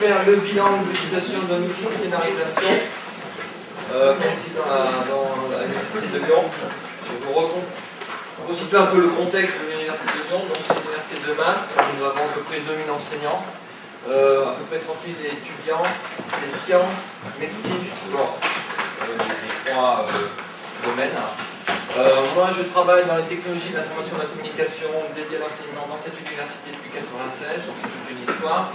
Faire le bilan de l'utilisation d'un outil de scénarisation qu'on utilise dans l'université de Lyon. Je vais vous resituer un peu le contexte de l'université de Lyon. Donc c'est une université de masse, nous avons à peu près 2000 enseignants, à peu près 30 000 étudiants. C'est sciences, médecine, sport, les trois domaines. Moi je travaille dans les technologies de l'information et de la communication dédiées à l'enseignement dans cette université depuis 1996, donc c'est toute une histoire.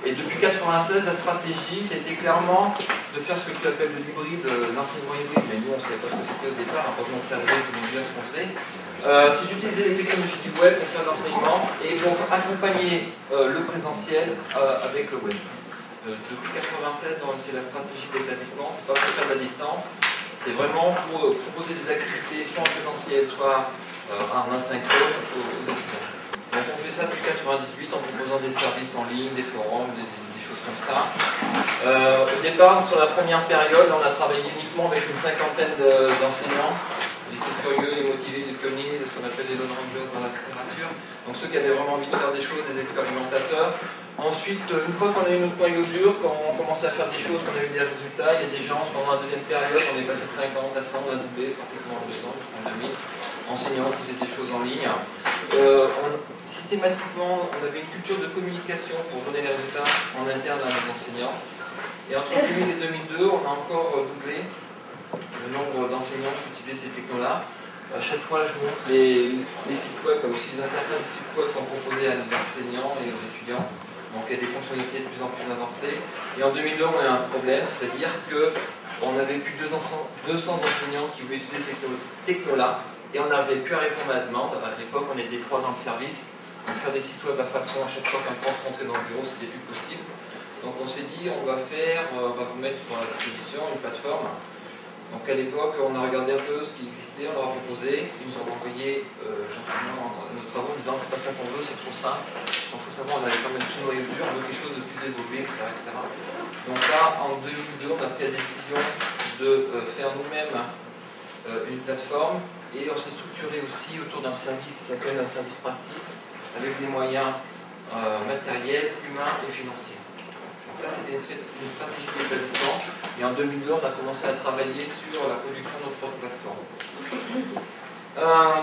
Et depuis 1996, la stratégie, c'était clairement de faire ce que tu appelles de l'hybride, l'enseignement hybride, mais nous on ne savait pas ce que c'était au départ, heureusement que tu es arrivé pour nous dire ce qu'on faisait. C'est d'utiliser les technologies du web pour faire de l'enseignement et pour accompagner le présentiel avec le web. Depuis 1996, c'est la stratégie d'établissement, c'est pas pour faire de la distance, c'est vraiment pour proposer des activités soit en présentiel, soit en asynchrone aux étudiants. Donc on fait ça depuis 1998 en proposant des services en ligne, des forums, des choses comme ça. Au départ, sur la première période, on a travaillé uniquement avec une cinquantaine d'enseignants. Ils étaient curieux, les motivés, des pionniers, de ce qu'on appelle les lone rangers dans la littérature. Donc ceux qui avaient vraiment envie de faire des choses, des expérimentateurs. Ensuite, une fois qu'on a eu notre noyau dur, quand on commençait à faire des choses, qu'on a eu des résultats, il y a des gens, pendant la deuxième période, on est passé de 50 à 100, on a doublé pratiquement en 2 ans, jusqu'en 2000, enseignants qui faisaient des choses en ligne. Systématiquement, on avait une culture de communication pour donner les résultats en interne à nos enseignants. Et entre 2000 et 2002, on a encore doublé le nombre d'enseignants qui utilisaient ces technos-là. À chaque fois, je vous montre les sites web, aussi les interfaces des sites web qu'on proposait à nos enseignants et aux étudiants. Donc il y a des fonctionnalités de plus en plus avancées. Et en 2002, on a eu un problème, c'est-à-dire qu'on avait plus de 200 enseignants qui voulaient utiliser ces technos-là. Et on n'avait plus à répondre à la demande. À l'époque, on était 3 dans le service. Donc faire des sites web à façon, à chaque fois qu'un prof rentrait dans le bureau, c'était plus possible. Donc on s'est dit, on va vous mettre à disposition une plateforme. Donc à l'époque, on a regardé un peu ce qui existait, on leur a proposé. Ils nous ont envoyé gentiment nos travaux en disant, c'est pas ça qu'on veut, c'est trop simple. Donc il faut savoir, on avait quand même tout noyau dur, on veut quelque chose de plus évolué, etc., etc. Donc là, en 2002, on a pris la décision de faire nous-mêmes une plateforme. Et on s'est structuré aussi autour d'un service qui s'appelle un service practice, avec des moyens matériels, humains et financiers. Donc ça, c'était une stratégie d'établissement. Et en 2002, on a commencé à travailler sur la production de notre propre plateforme.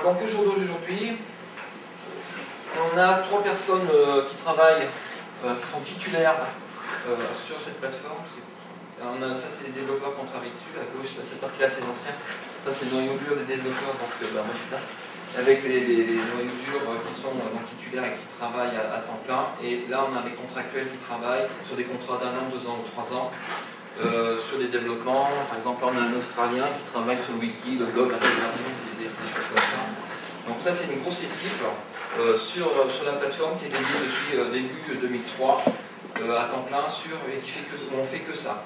Donc au jour d'aujourd'hui, on a 3 personnes qui travaillent, qui sont titulaires sur cette plateforme. Ça, c'est les développeurs qui ont travaillé dessus. À gauche, cette partie-là, c'est l'ancien. Ça, c'est le noyau dur des développeurs. Donc, moi, je suis là. Avec les noyaux durs qui sont donc, titulaires et qui travaillent à temps plein. Et là, on a des contractuels qui travaillent sur des contrats d'1 an, 2 ans ou 3 ans. Sur des développements. Par exemple, on a un Australien qui travaille sur le wiki, le blog, l'intégration, des choses comme ça. Donc, ça, c'est une grosse équipe sur la plateforme qui est dédiée depuis début 2003 à temps plein et qui fait on fait que ça.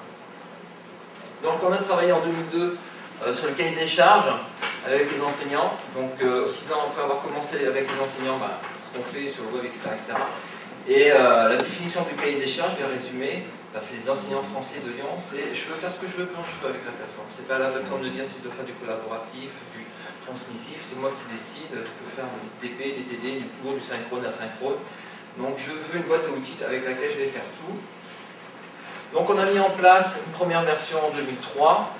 Donc on a travaillé en 2002 sur le cahier des charges avec les enseignants. Donc 6 ans après avoir commencé avec les enseignants, ce qu'on fait sur le web, etc. Et la définition du cahier des charges, je vais résumer, c'est les enseignants français de Lyon, c'est je veux faire ce que je veux quand je veux avec la plateforme. C'est pas à la plateforme de dire si je dois faire du collaboratif, du transmissif, c'est moi qui décide, je peux faire du TP, des TD, du court, du synchrone, asynchrone. Donc je veux une boîte à outils avec laquelle je vais faire tout. Donc on a mis en place une première version en 2003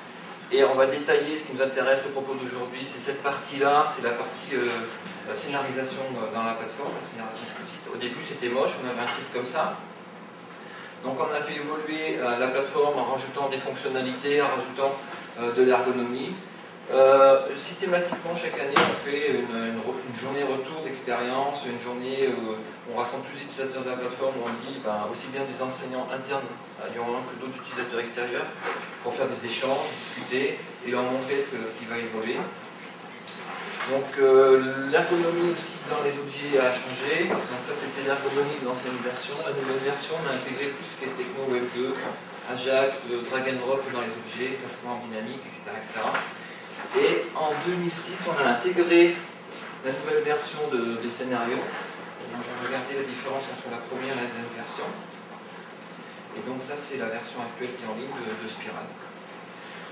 et on va détailler ce qui nous intéresse au propos d'aujourd'hui. C'est cette partie-là, c'est la partie scénarisation dans la plateforme, la scénarisation explicite. Au début c'était moche, on avait un truc comme ça. Donc on a fait évoluer la plateforme en rajoutant des fonctionnalités, en rajoutant de l'ergonomie. Systématiquement, chaque année, on fait une journée retour d'expérience, une journée où on rassemble tous les utilisateurs de la plateforme, où on dit aussi bien des enseignants internes à Lyon 1 que d'autres utilisateurs extérieurs, pour faire des échanges, discuter et leur montrer ce qui va évoluer. Donc l'ergonomie aussi dans les objets a changé. Donc ça, c'était l'ergonomie de l'ancienne version. La nouvelle version, on a intégré plus ce qui est techno Web 2, Ajax, drag and drop dans les objets, placement en dynamique, etc., etc. Et en 2006, on a intégré la nouvelle version des scénarios. On va regarder la différence entre la première et la deuxième version. Et donc ça, c'est la version actuelle qui est en ligne de Spiral.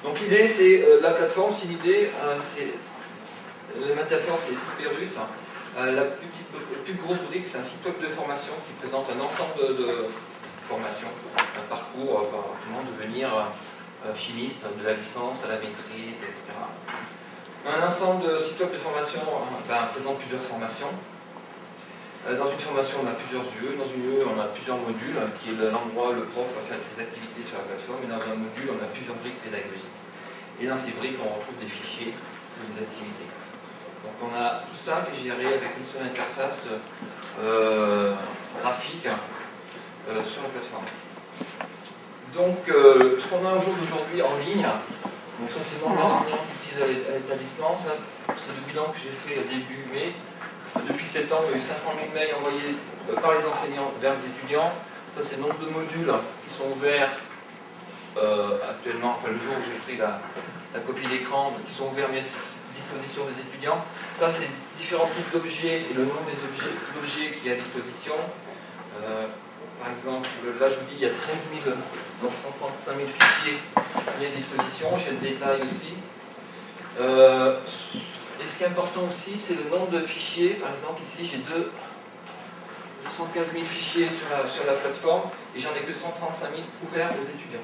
Donc l'idée, c'est la plateforme, c'est l'idée, la métaphore, c'est les poupées russes. La plus grosse brique, c'est un site web de formation qui présente un ensemble formation, un parcours, comment devenir chimiste, de la licence à la maîtrise, etc. Un ensemble de sites web de formation présente plusieurs formations. Dans une formation, on a plusieurs UE. Dans une UE, on a plusieurs modules, qui est l'endroit où le prof va faire ses activités sur la plateforme. Et dans un module, on a plusieurs briques pédagogiques. Et dans ces briques, on retrouve des fichiers, des activités. Donc on a tout ça qui est géré avec une seule interface graphique sur la plateforme. Donc, ce qu'on a au jour d'aujourd'hui en ligne, donc ça c'est le nombre d'enseignants qui utilisent à l'établissement, ça c'est le bilan que j'ai fait début mai. Depuis septembre, il y a eu 500 000 mails envoyés par les enseignants vers les étudiants. Ça c'est le nombre de modules qui sont ouverts actuellement, enfin le jour où j'ai pris la copie d'écran, qui sont ouverts à disposition des étudiants. Ça c'est différents types d'objets et le nombre des objets qui est à disposition. Par exemple, là je vous dis il y a 13 000, donc 135 000 fichiers mis à disposition, j'ai le détail aussi. Et ce qui est important aussi, c'est le nombre de fichiers. Par exemple, ici j'ai 215 000 fichiers sur la plateforme et j'en ai que 135 000 ouverts aux étudiants.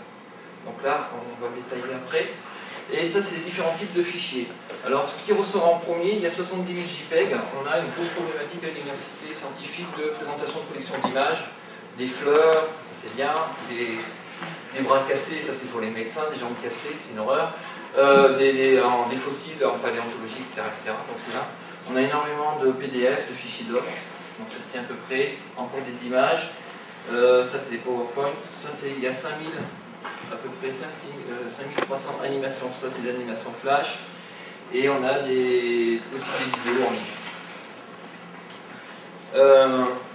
Donc là, on va le détailler après. Et ça, c'est les différents types de fichiers. Alors, ce qui ressort en premier, il y a 70 000 JPEG. On a une grosse problématique à l'université scientifique de présentation de collection d'images. Des fleurs, ça c'est bien, des bras cassés, ça c'est pour les médecins, des jambes cassées, c'est une horreur, des fossiles en paléontologie, etc. Donc c'est là. On a énormément de PDF, de fichiers doc, donc ça c'est à peu près, encore des images, ça c'est des PowerPoint, ça c'est, il y a 5000, à peu près 5300 animations, ça c'est des animations flash, et on a aussi des vidéos en ligne.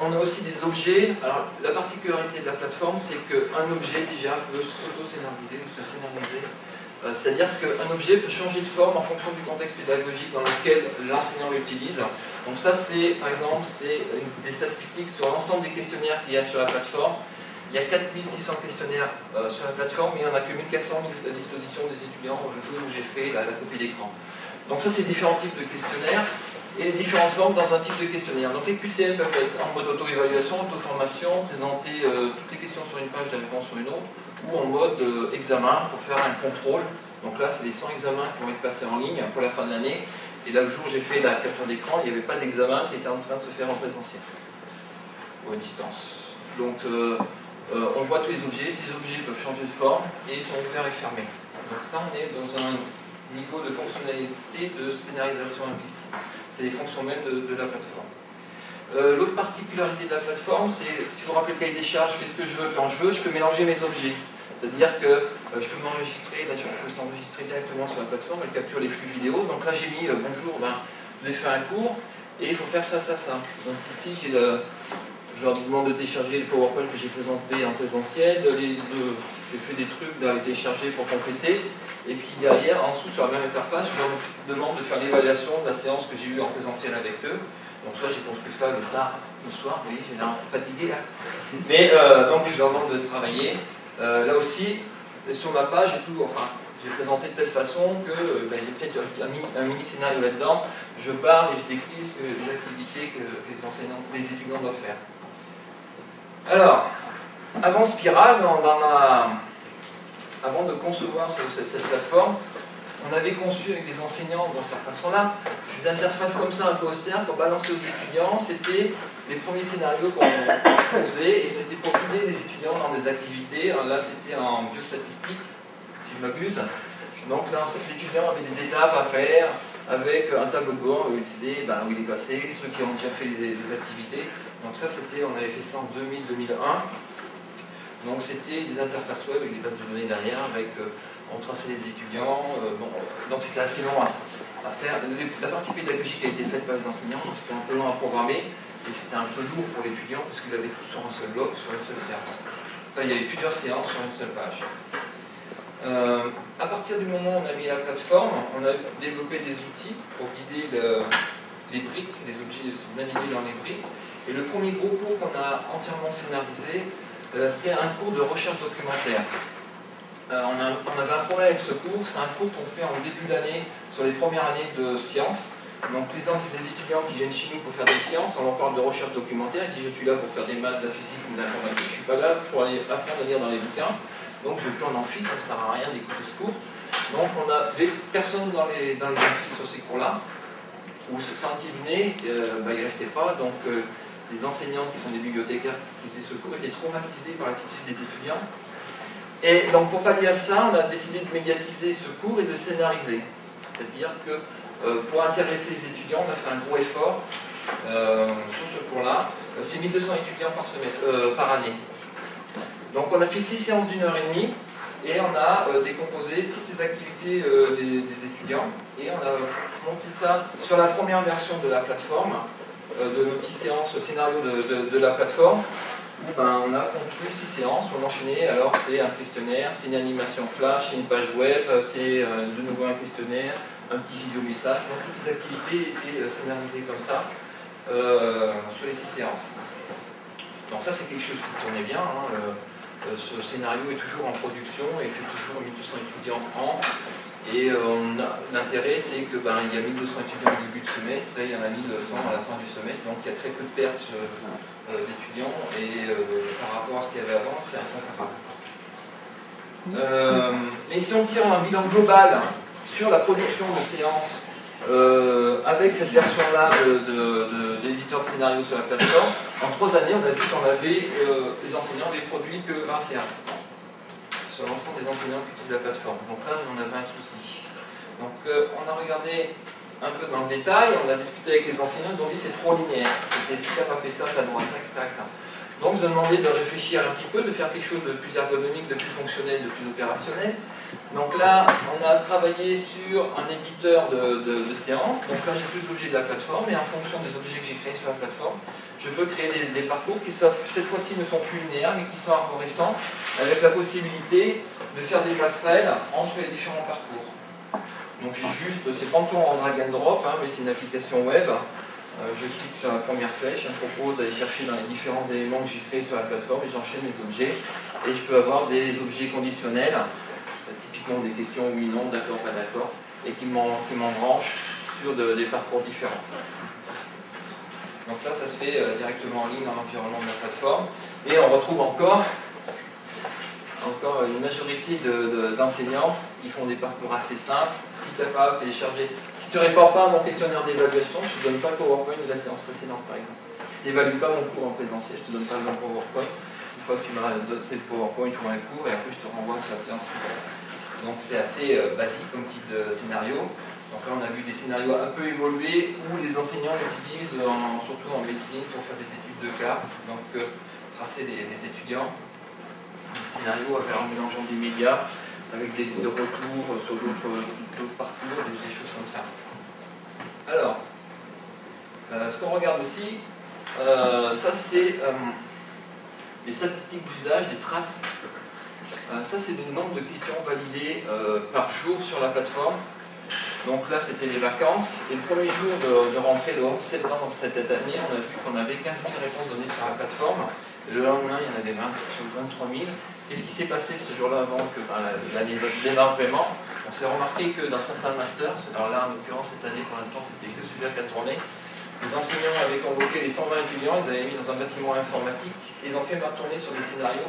On a aussi des objets. Alors, la particularité de la plateforme, c'est qu'un objet déjà peut s'auto-scénariser ou se scénariser. C'est-à-dire qu'un objet peut changer de forme en fonction du contexte pédagogique dans lequel l'enseignant l'utilise. Donc ça, c'est, par exemple, c'est des statistiques sur l'ensemble des questionnaires qu'il y a sur la plateforme. Il y a 4600 questionnaires sur la plateforme, mais il n'y en a que 1400 à disposition des étudiants le jour où j'ai fait la copie d'écran. Donc ça, c'est différents types de questionnaires et les différentes formes dans un type de questionnaire. Donc les QCM peuvent être en mode auto-évaluation, auto-formation, présenter toutes les questions sur une page, des réponses sur une autre, ou en mode examen pour faire un contrôle. Donc là, c'est les 100 examens qui vont être passés en ligne pour la fin de l'année. Et là, le jour où j'ai fait la capture d'écran, il n'y avait pas d'examen qui était en train de se faire en présentiel ou à distance. Donc on voit tous les objets, ces objets peuvent changer de forme et sont ouverts et fermés. Donc ça, on est dans un niveau de fonctionnalité de scénarisation implicite. C'est les fonctions mêmes de la plateforme. L'autre particularité de la plateforme, c'est, si vous vous rappelez le cahier des charges, je fais ce que je veux quand je veux, je peux mélanger mes objets. C'est-à-dire que je peux m'enregistrer, là je peux s'enregistrer directement sur la plateforme, elle capture les flux vidéo. Donc là j'ai mis, bonjour, je vous ai fait un cours, et il faut faire ça, ça, ça. Donc ici je leur demande de télécharger le PowerPoint que j'ai présenté en présentiel, j'ai fait des trucs d'aller télécharger pour compléter. Et puis derrière, en dessous, sur la même interface, je leur demande de faire l'évaluation de la séance que j'ai eue en présentiel avec eux. Donc soit j'ai construit ça le tard, le soir, vous voyez, j'ai l'air fatigué là. Mais donc je leur demande de travailler. Là aussi, sur ma page, j'ai présenté de telle façon que j'ai peut-être un mini scénario là-dedans. Je parle et je décris les activités que les étudiants doivent faire. Alors, avant Spiral, avant de concevoir cette plateforme, on avait conçu avec les enseignants, dans cette façon-là, des interfaces comme ça, un peu austères, qu'on balançait aux étudiants. C'était les premiers scénarios qu'on faisait, et c'était pour guider les étudiants dans des activités. Alors là, c'était en biostatistique, si je m'abuse. Donc là, l'étudiant avait des étapes à faire, avec un tableau de bord où il disait où il est passé, ceux qui ont déjà fait les activités. Donc ça, on avait fait ça en 2000-2001. Donc c'était des interfaces web avec des bases de données derrière, on traçait les étudiants, donc c'était assez long à faire. La partie pédagogique a été faite par les enseignants, donc c'était un peu long à programmer, et c'était un peu lourd pour l'étudiant parce qu'il avait tout sur un seul bloc, sur une seule séance. Enfin, il y avait plusieurs séances sur une seule page. À partir du moment où on a mis la plateforme, on a développé des outils pour guider les briques, les objets, naviguer dans les briques. Et le premier gros cours qu'on a entièrement scénarisé, c'est un cours de recherche documentaire. On avait un problème avec ce cours, c'est un cours qu'on fait en début d'année sur les premières années de sciences. Donc les étudiants qui viennent chez nous pour faire des séances, on leur parle de recherche documentaire, ils disent je suis là pour faire des maths, de la physique ou de l'informatique, je ne suis pas là pour aller apprendre à lire dans les bouquins, donc je ne vais plus en amphi, ça ne me sert à rien d'écouter ce cours. Donc on avait personne dans les amphis sur ces cours-là, où quand ils venaient, ils ne restaient pas, donc les enseignantes qui sont des bibliothécaires qui faisaient ce cours étaient traumatisées par l'attitude des étudiants. Et donc pour pallier à ça, on a décidé de médiatiser ce cours et de le scénariser. C'est-à-dire que pour intéresser les étudiants, on a fait un gros effort sur ce cours-là. C'est 1200 étudiants par année. Donc on a fait 6 séances d'1h30 et on a décomposé toutes les activités des étudiants et on a monté ça sur la première version de la plateforme, de nos petites séances scénario de la plateforme. On a construit 6 séances, on enchaînait, alors c'est un questionnaire, c'est une animation flash, c'est une page web, c'est de nouveau un questionnaire, un petit visio-message, donc toutes les activités étaient scénarisées comme ça sur les 6 séances. Donc ça c'est quelque chose qui tournait bien, hein. Ce scénario est toujours en production et fait toujours 1200 étudiants par an. Et l'intérêt c'est que il y a 1200 étudiants au début du semestre et il y en a 1100 à la fin du semestre, donc il y a très peu de pertes d'étudiants et par rapport à ce qu'il y avait avant, c'est incomparable. Mais si on tire un bilan global sur la production de séances avec cette version-là de l'éditeur de scénario sur la plateforme, en 3 années, on a vu qu'on avait, les enseignants avaient produit que 20 séances sur l'ensemble des enseignants qui utilisent la plateforme. Donc là, on avait un souci. Donc on a regardé un peu dans le détail, on a discuté avec les enseignants, ils ont dit c'est trop linéaire. C'était si tu n'as pas fait ça, tu as droit à ça, etc. Donc ils ont demandé de réfléchir un petit peu, de faire quelque chose de plus ergonomique, de plus fonctionnel, de plus opérationnel. Donc là, on a travaillé sur un éditeur de séances. Donc là, j'ai plus l'objet de la plateforme et en fonction des objets que j'ai créés sur la plateforme, je peux créer des parcours qui, cette fois-ci, ne sont plus linéaires, mais qui sont arborescents, avec la possibilité de faire des passerelles entre les différents parcours. Donc j'ai juste, c'est pas encore en drag and drop, hein, mais c'est une application web. Je clique sur la première flèche, elle me propose d'aller chercher dans les différents éléments que j'ai créés sur la plateforme et j'enchaîne les objets. Et je peux avoir des objets conditionnels, typiquement des questions oui, non, d'accord, pas d'accord, et qui m'embranchent sur des parcours différents. Donc ça se fait directement en ligne dans l'environnement de la plateforme. Et on retrouve encore une majorité d'enseignants qui font des parcours assez simples. Si tu n'as pas téléchargé, si tu ne réponds pas à mon questionnaire d'évaluation, je ne te donne pas le PowerPoint de la séance précédente par exemple. Tu n'évalues pas mon cours en présentiel, je ne te donne pas le PowerPoint. Une fois que tu m'as donné le PowerPoint ou un cours, et après je te renvoie sur la séance suivante. Donc c'est assez basique comme type de scénario. Donc là on a vu des scénarios un peu évolués où les enseignants l'utilisent surtout en médecine pour faire des études de cas, donc tracer des étudiants. Des scénarios en mélangeant des médias avec des retours sur d'autres parcours, des choses comme ça. Alors, ce qu'on regarde aussi, ça c'est les statistiques d'usage, des traces. Ça c'est le nombre de questions validées par jour sur la plateforme. Donc là c'était les vacances. Et le premier jour de rentrée, le 11 septembre de cette année, on a vu qu'on avait 15 000 réponses données sur la plateforme. Le lendemain, il y en avait 23 000. Qu'est-ce qui s'est passé ce jour-là avant que l'année démarre vraiment? On s'est remarqué que dans certains masters, alors là en l'occurrence cette année pour l'instant c'était que celui-là qui a tourné, les enseignants avaient convoqué les 120 étudiants, ils avaient mis dans un bâtiment informatique, et ils ont fait tourner sur des scénarios.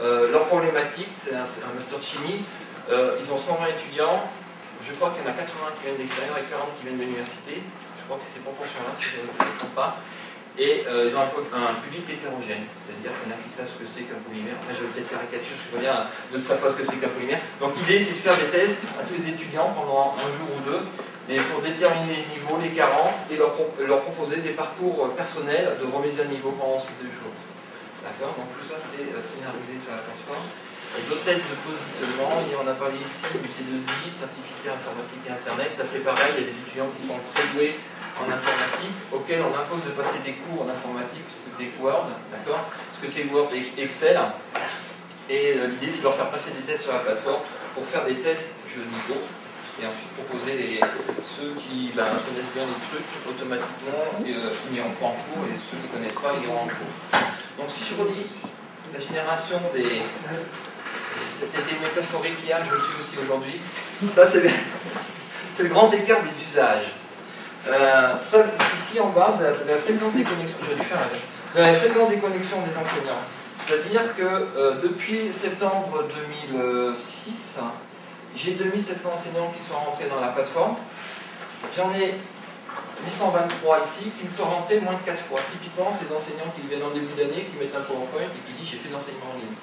Leur problématique, c'est un master de chimie, ils ont 120 étudiants, je crois qu'il y en a 80 qui viennent d'extérieur et 40 qui viennent de l'université, je crois que c'est ces proportions-là, si je ne me trompe pas. Et ils ont un public hétérogène, c'est-à-dire qu'il y en a qui savent ce que c'est qu'un polymère. Enfin, je vais peut-être caricaturer, je connais ne savent pas ce que c'est qu'un polymère. Donc l'idée, c'est de faire des tests à tous les étudiants pendant un jour ou deux, et pour déterminer les niveaux, les carences, et leur proposer des parcours personnels de remise à niveau pendant ces 2 jours. D'accord? Donc tout ça, c'est scénarisé sur la plateforme. D'autres tests de positionnement, et on a parlé ici du C2I, certificat informatique et Internet. Là, c'est pareil, il y a des étudiants qui sont très doués en informatique, auquel on impose de passer des cours en informatique, ce que c'est Word, d'accord, ce que c'est Word et Excel. Et l'idée, c'est de leur faire passer des tests sur la plateforme pour faire des tests de niveau et ensuite proposer ceux qui connaissent bien les trucs automatiquement ils iront pas en cours et ceux qui ne connaissent pas iront en cours. Donc si je relis la génération des... Peut-être été métaphorique hier, je le suis aussi aujourd'hui. Ça, c'est le grand écart des usages. Ça, ici en bas, vous avez la fréquence des connexions. J'aurais dû faire l'inverse. Vous avez la fréquence des connexions des enseignants. C'est-à-dire que depuis septembre 2006, j'ai 2700 enseignants qui sont rentrés dans la plateforme. J'en ai 823 ici qui ne sont rentrés moins de 4 fois. Typiquement, ces enseignants qui viennent en début d'année, qui mettent un PowerPoint et qui disent j'ai fait de l'enseignement en ligne.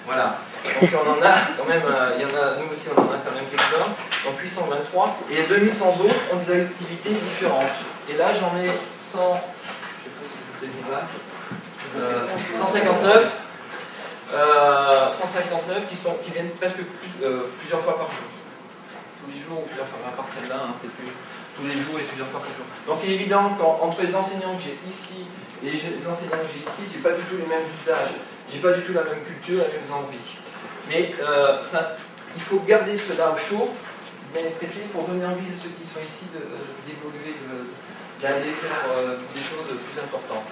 Voilà. Donc on en a quand même, nous aussi on en a quand même quelques-uns. Donc 823. Et les 2100 autres ont des activités différentes. Et là j'en ai 100, je sais pas si je peux 159. 159 qui viennent presque plusieurs fois par jour. Tous les jours ou plusieurs fois, à part celle-là, c'est plus tous les jours et plusieurs fois par jour. Donc il est évident qu'entre les enseignants que j'ai ici et les enseignants que j'ai ici, j'ai pas du tout les mêmes usages, j'ai pas du tout la même culture, les mêmes envies. Mais il faut garder cela au chaud, bien les traiter pour donner envie à ceux qui sont ici d'évoluer, d'aller faire des choses plus importantes.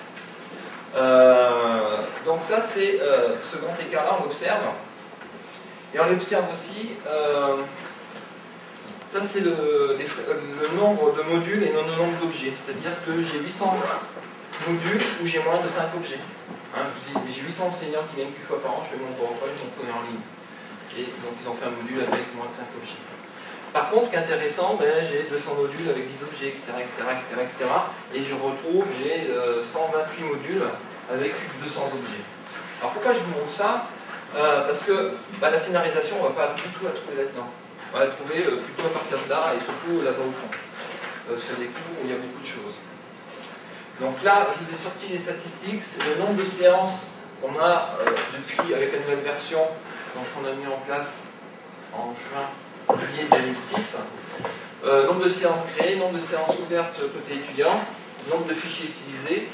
Donc ça c'est ce grand écart là, on l'observe. Et on observe aussi, ça c'est le nombre de modules et non le nombre d'objets. C'est-à-dire que j'ai 800 modules où j'ai moins de 5 objets. Hein, je dis, j'ai 800 enseignants qui viennent qu'une fois par an, je fais mon PowerPoint, mon cours en ligne. Et donc ils ont fait un module avec moins de 5 objets. Par contre, ce qui est intéressant, j'ai 200 modules avec 10 objets, etc. Et je retrouve, j'ai 128 modules avec 200 objets. Alors pourquoi je vous montre ça? Parce que la scénarisation, on ne va pas du tout la trouver là-dedans. On va la trouver plutôt à partir de là et surtout là-bas au fond. Sur des cours où il y a beaucoup de choses. Donc là, je vous ai sorti les statistiques, c'est le nombre de séances qu'on a depuis, avec la nouvelle version qu'on a mis en place en juillet 2006. Nombre de séances créées, nombre de séances ouvertes côté étudiant, nombre de fichiers utilisés.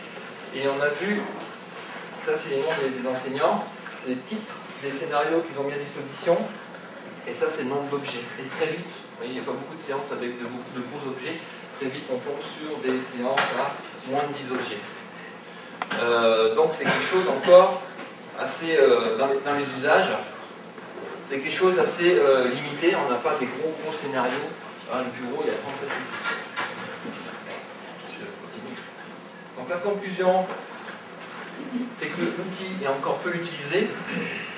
Et on a vu, ça c'est les noms des enseignants, c'est les titres des scénarios qu'ils ont mis à disposition. Et ça c'est le nombre d'objets. Et très vite, vous voyez, il n'y a pas beaucoup de séances avec de gros objets. Très vite on tombe sur des séances à moins de 10 objets. Donc c'est quelque chose encore assez, dans les usages, c'est quelque chose d'assez limité. On n'a pas des gros scénarios. Le plus gros il y a 37 objets. Donc la conclusion, c'est que l'outil est encore peu utilisé,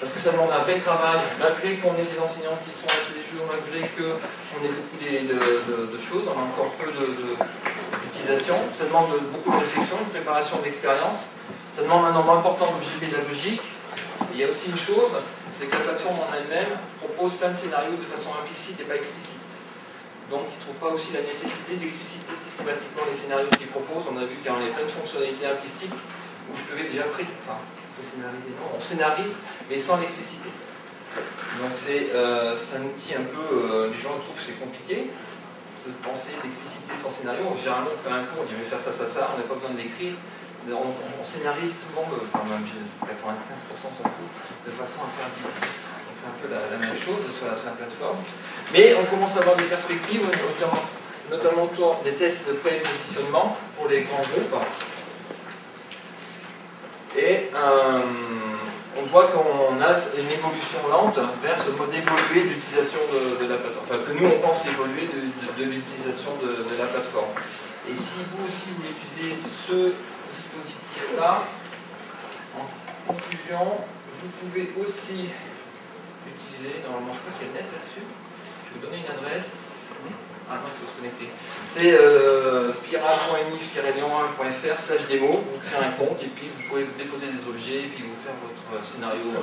parce que ça demande un vrai travail, malgré qu'on ait des enseignants qui sont là tous les jours, malgré qu'on ait beaucoup de choses, on a encore peu d'utilisation. Ça demande beaucoup de réflexion, de préparation de l'expérience. Ça demande un nombre important d'objets pédagogiques. Et il y a aussi une chose, c'est que la plateforme en elle-même propose plein de scénarios de façon implicite et pas explicite. Donc ils ne trouvent pas aussi la nécessité d'expliciter systématiquement les scénarios qu'ils proposent. On a vu qu'il y a plein de fonctionnalités implicites où je pouvais déjà scénariser. Non, on scénarise, mais sans l'expliciter. Donc c'est un outil un peu, les gens trouvent que c'est compliqué de penser, d'expliciter son scénario. Généralement on fait un cours, on dit je vais faire ça, on n'a pas besoin de l'écrire. On scénarise souvent, même 95% son cours, de façon un peu implicite. Donc c'est un peu la même chose sur la plateforme. Mais on commence à avoir des perspectives, notamment autour des tests de pré-positionnement pour les grands groupes. Et on voit qu'on a une évolution lente vers ce mode évolué d'utilisation de la plateforme. Enfin, que nous, on pense évoluer de l'utilisation de la plateforme. Et si vous aussi, vous utilisez ce dispositif-là, en conclusion, vous pouvez aussi utiliser, normalement, je crois qu'il y a net là-dessus. Je vais vous donner une adresse. Ah non, il faut se connecter. C'est spiral.nif-lyon1.fr/démo. Vous créez un compte et puis vous pouvez déposer des objets et puis vous faire votre scénario.